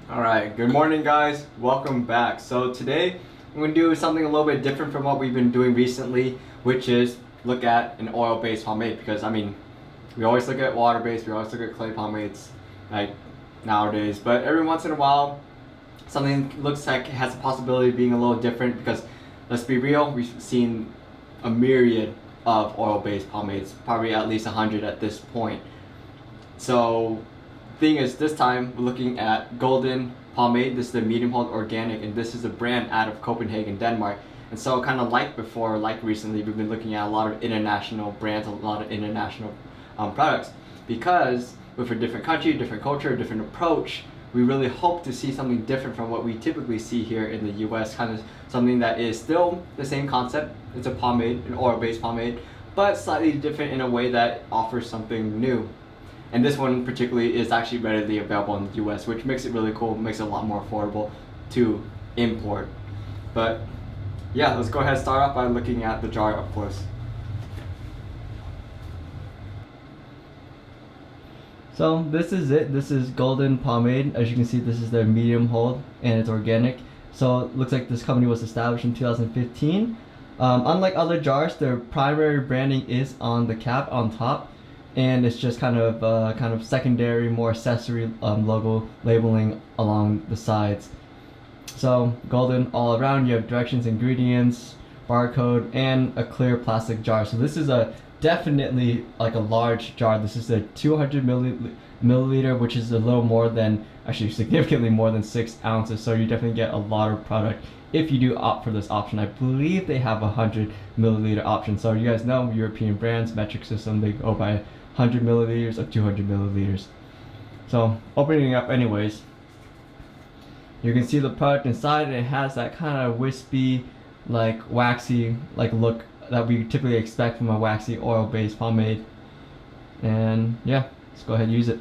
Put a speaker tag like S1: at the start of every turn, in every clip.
S1: Alright, good morning guys, welcome back. So today I'm going to do something a little bit different from what we've been doing recently, which is look at an oil-based pomade, because we always look at water-based, we always look at clay pomades like nowadays, but every once in a while something looks like it has a possibility of being a little different, because let's be real, we've seen a myriad of oil-based pomades, probably at least 100 at this point. So thing is, this time we're looking at Golden Pomade. This is the medium hold organic, and this is a brand out of Copenhagen, Denmark. And so kind of like before, like recently, we've been looking at a lot of international brands, a lot of international products, because with a different country, different culture, different approach, we really hope to see something different from what we typically see here in the US, kind of something that is still the same concept. It's a pomade, an oil-based pomade, but slightly different in a way that offers something new. And this one particularly is actually readily available in the US, which makes it really cool, makes it a lot more affordable to import. But yeah, let's go ahead and start off by looking at the jar, of course. So this is it. This is Golden Pomade. As you can see, this is their medium hold and it's organic. So it looks like this company was established in 2015. Unlike other jars, their primary branding is on the cap on top, and it's just kind of secondary, more accessory logo labeling along the sides. So golden all around. You have directions, ingredients, barcode, and a clear plastic jar. So this is a definitely like a large jar. This is a 200 milliliter, which is a little more than, actually significantly more than 6 ounces. So you definitely get a lot of product if you do opt for this option. I believe they have a 100 milliliter option. So you guys know European brands, metric system, they go by 100 milliliters of 200 milliliters. So opening it up anyways, you can see the product inside, and it has that kind of wispy, like waxy like look that we typically expect from a waxy oil-based pomade. And yeah, let's go ahead and use it.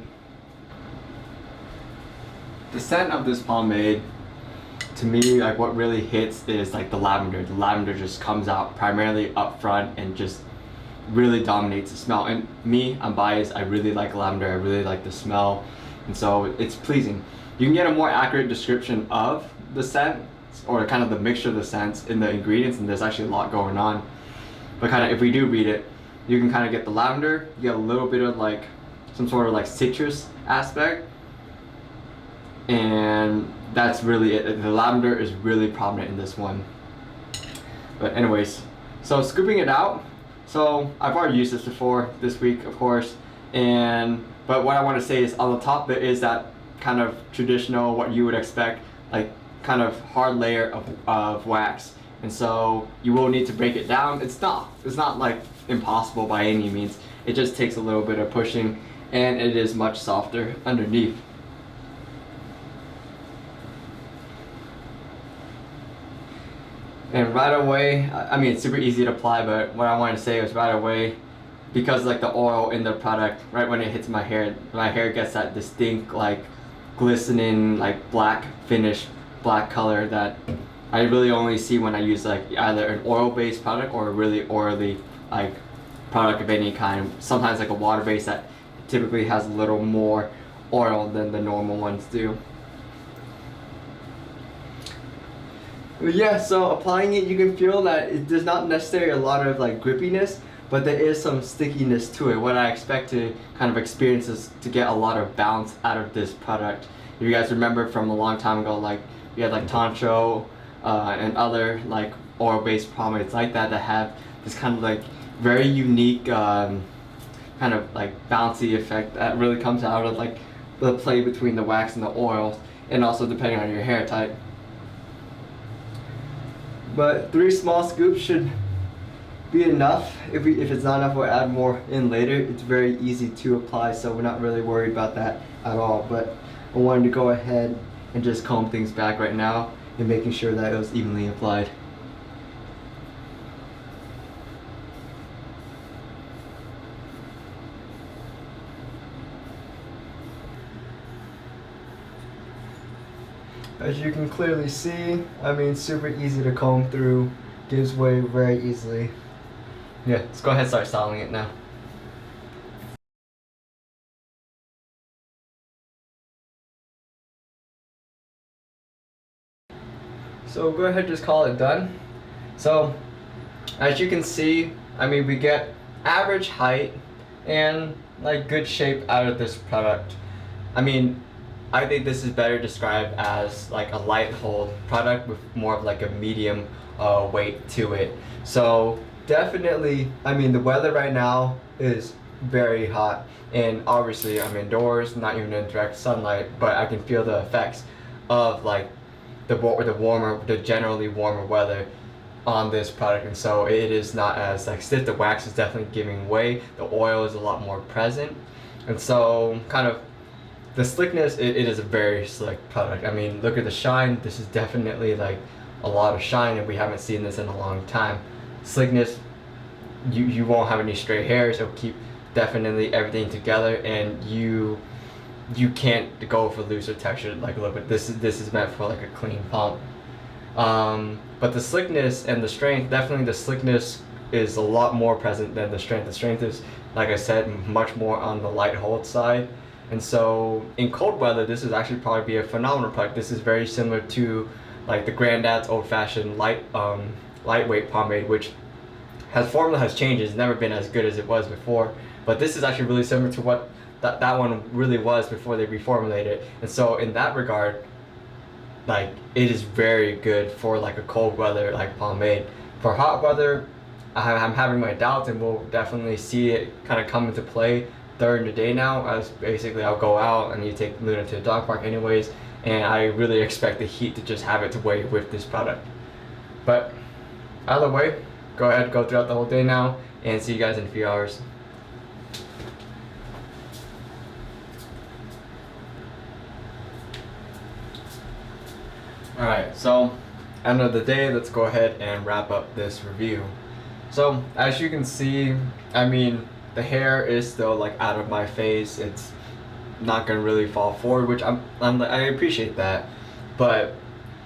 S1: The scent of this pomade, to me, like what really hits is like the lavender. The lavender just comes out primarily up front and just really dominates the smell. And me, I'm biased, I really like lavender, I really like the smell, and so it's pleasing. You can get a more accurate description of the scent, or kind of the mixture of the scents in the ingredients, and there's actually a lot going on. But kind of if we do read it, you can kind of get the lavender, you get a little bit of like some sort of like citrus aspect, and that's really it. The lavender is really prominent in this one. But anyways, so scooping it out, so I've already used this before this week, of course, but what I want to say is on the top there is that kind of traditional, what you would expect, like kind of hard layer of wax, and so you will need to break it down. It's not like impossible by any means. It just takes a little bit of pushing, and it is much softer underneath. And right away, I mean, it's super easy to apply, but what I wanted to say was right away, because like the oil in the product, right when it hits my hair gets that distinct like glistening like black finish, black color that I really only see when I use like either an oil-based product or a really oily like product of any kind. Sometimes like a water-based that typically has a little more oil than the normal ones do. But yeah, so applying it, you can feel that it does not necessarily a lot of like grippiness, but there is some stickiness to it. What I expect to kind of experience is to get a lot of bounce out of this product. If you guys remember from a long time ago, like we had like Tancho and other like oil-based pomades like that have this kind of like very unique kind of like bouncy effect that really comes out of like the play between the wax and the oil, and also depending on your hair type. But 3 small scoops should be enough. If it's not enough, we'll add more in later. It's very easy to apply, so we're not really worried about that at all. But I wanted to go ahead and just comb things back right now and making sure that it was evenly applied. As you can clearly see, I mean, super easy to comb through, gives way very easily. Yeah, let's go ahead and start styling it now. So we'll go ahead and just call it done. So as you can see, I mean, we get average height and like good shape out of this product. I mean, I think this is better described as like a light hold product with more of like a medium weight to it. So definitely, I mean, the weather right now is very hot, and obviously I'm indoors, not even in direct sunlight, but I can feel the effects of like the generally warmer weather on this product, and so it is not as like stiff. The wax is definitely giving way. The oil is a lot more present, and so kind of the slickness. It is a very slick product. I mean, look at the shine. This is definitely like a lot of shine, and we haven't seen this in a long time. Slickness. You won't have any stray hairs. It'll keep definitely everything together, and you can't go for looser texture like a little bit. This is meant for like a clean pump. But the slickness and the strength, definitely the slickness is a lot more present than the strength. The strength is, like I said, much more on the light hold side. And so in cold weather, this is actually probably be a phenomenal product. This is very similar to like the Granddad's old-fashioned lightweight pomade, which formula has changed. It's never been as good as it was before. But this is actually really similar to what that one really was before they reformulated it. And so in that regard, like it is very good for like a cold weather like pomade. For hot weather, I'm having my doubts, and we'll definitely see it kind of come into play during the day now, as basically I'll go out and you take Luna to the dog park anyways, and I really expect the heat to just have its way with this product. But either way, go ahead, go throughout the whole day now, and see you guys in a few hours. Alright, so end of the day, let's go ahead and wrap up this review. So as you can see, I mean, the hair is still like out of my face. It's not gonna really fall forward, which I appreciate that, but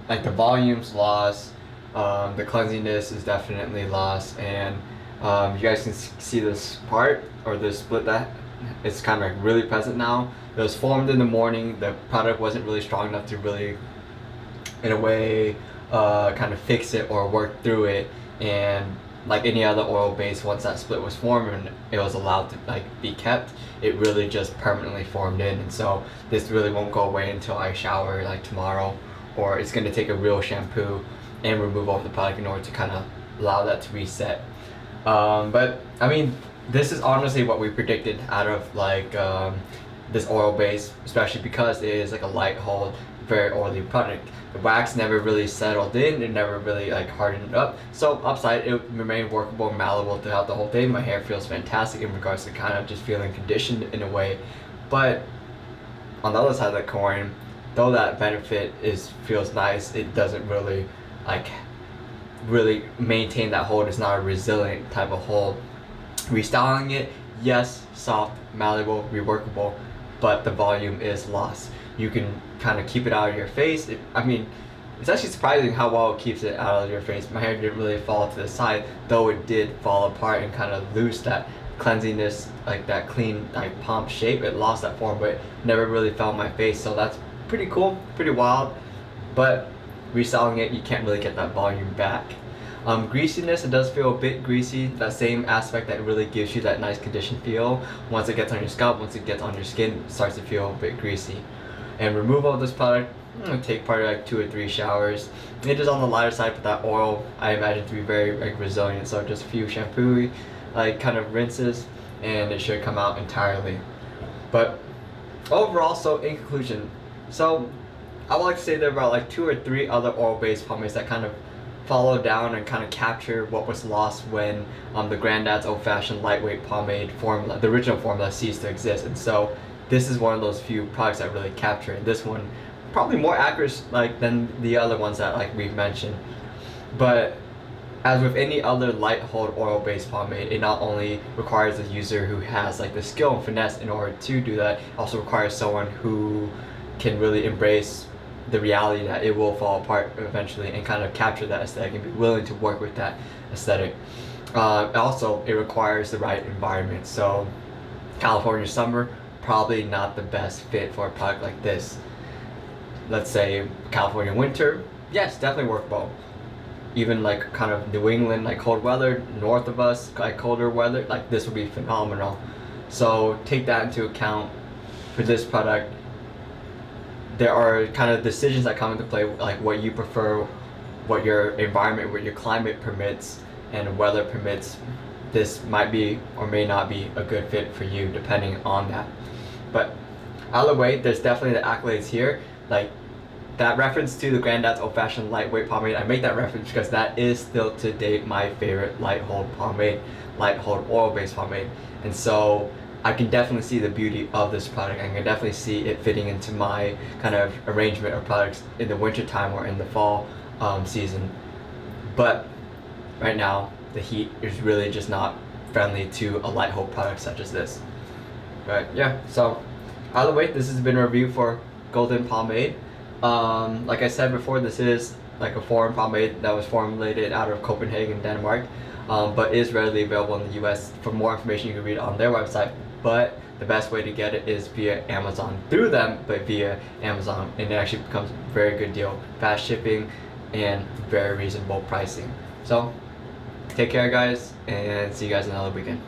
S1: like the volume's lost, the cleansiness is definitely lost, and you guys can see this part or this split that it's kind of like really present now. It was formed in the morning. The product wasn't really strong enough to really, in a way, kind of fix it or work through it, and like any other oil base, once that split was formed and it was allowed to like be kept, it really just permanently formed in. And so this really won't go away until I shower like tomorrow, or it's going to take a real shampoo and remove all the product in order to kind of allow that to reset. But I mean, this is honestly what we predicted out of like this oil base, especially because it is like a light hold, very oily product. The wax never really settled in, it never really like hardened up. So upside, it remained workable and malleable throughout the whole day. My hair feels fantastic in regards to kind of just feeling conditioned in a way. But on the other side of the coin, though that benefit feels nice, it doesn't really like really maintain that hold. It's not a resilient type of hold. Restyling it, yes, soft, malleable, reworkable, but the volume is lost. You can kind of keep it out of your face. I mean, it's actually surprising how well it keeps it out of your face. My hair didn't really fall to the side, though it did fall apart and kind of lose that cleansiness, like that clean like pomp shape. It lost that form, but it never really fell on my face. So that's pretty cool, pretty wild. But restyling it, you can't really get that volume back. Greasiness, it does feel a bit greasy. That same aspect that really gives you that nice conditioned feel. Once it gets on your scalp, once it gets on your skin, it starts to feel a bit greasy. And removal of this product, take probably like 2 or 3 showers. It is on the lighter side, but that oil I imagine to be very like resilient. So just a few shampoo like kind of rinses, and it should come out entirely. But overall, so in conclusion, so I would like to say there are about like 2 or 3 other oil-based pomades that kind of follow down and kind of capture what was lost when the Granddad's old-fashioned lightweight pomade formula, the original formula, ceased to exist. And so this is one of those few products that really capture it. This one probably more accurate like than the other ones that like we've mentioned. But as with any other light hold oil-based pomade, it not only requires a user who has like the skill and finesse in order to do that, it also requires someone who can really embrace the reality that it will fall apart eventually and kind of capture that aesthetic and be willing to work with that aesthetic. Also, it requires the right environment. So California summer, probably not the best fit for a product like this. Let's say California winter, yes, definitely work both. Even like kind of New England, like cold weather, north of us, like colder weather, like this would be phenomenal. So take that into account for this product. There are kind of decisions that come into play, like what you prefer, what your environment, what your climate permits, and weather permits. This might be or may not be a good fit for you depending on that. But either way, there's definitely the accolades here. Like that reference to the Granddad's Old Fashioned Lightweight Pomade, I make that reference because that is still to date my favorite light hold pomade, light hold oil based pomade. And so I can definitely see the beauty of this product. I can definitely see it fitting into my kind of arrangement of products in the winter time or in the fall season. But right now, the heat is really just not friendly to a light hold product such as this. But yeah, so either way, this has been a review for Golden Pomade. Like I said before, this is like a foreign pomade that was formulated out of Copenhagen, Denmark, but is readily available in the US. For more information, you can read it on their website, but the best way to get it is via Amazon, through them, but via Amazon, and it actually becomes a very good deal. Fast shipping and very reasonable pricing. So take care, guys, and see you guys another weekend.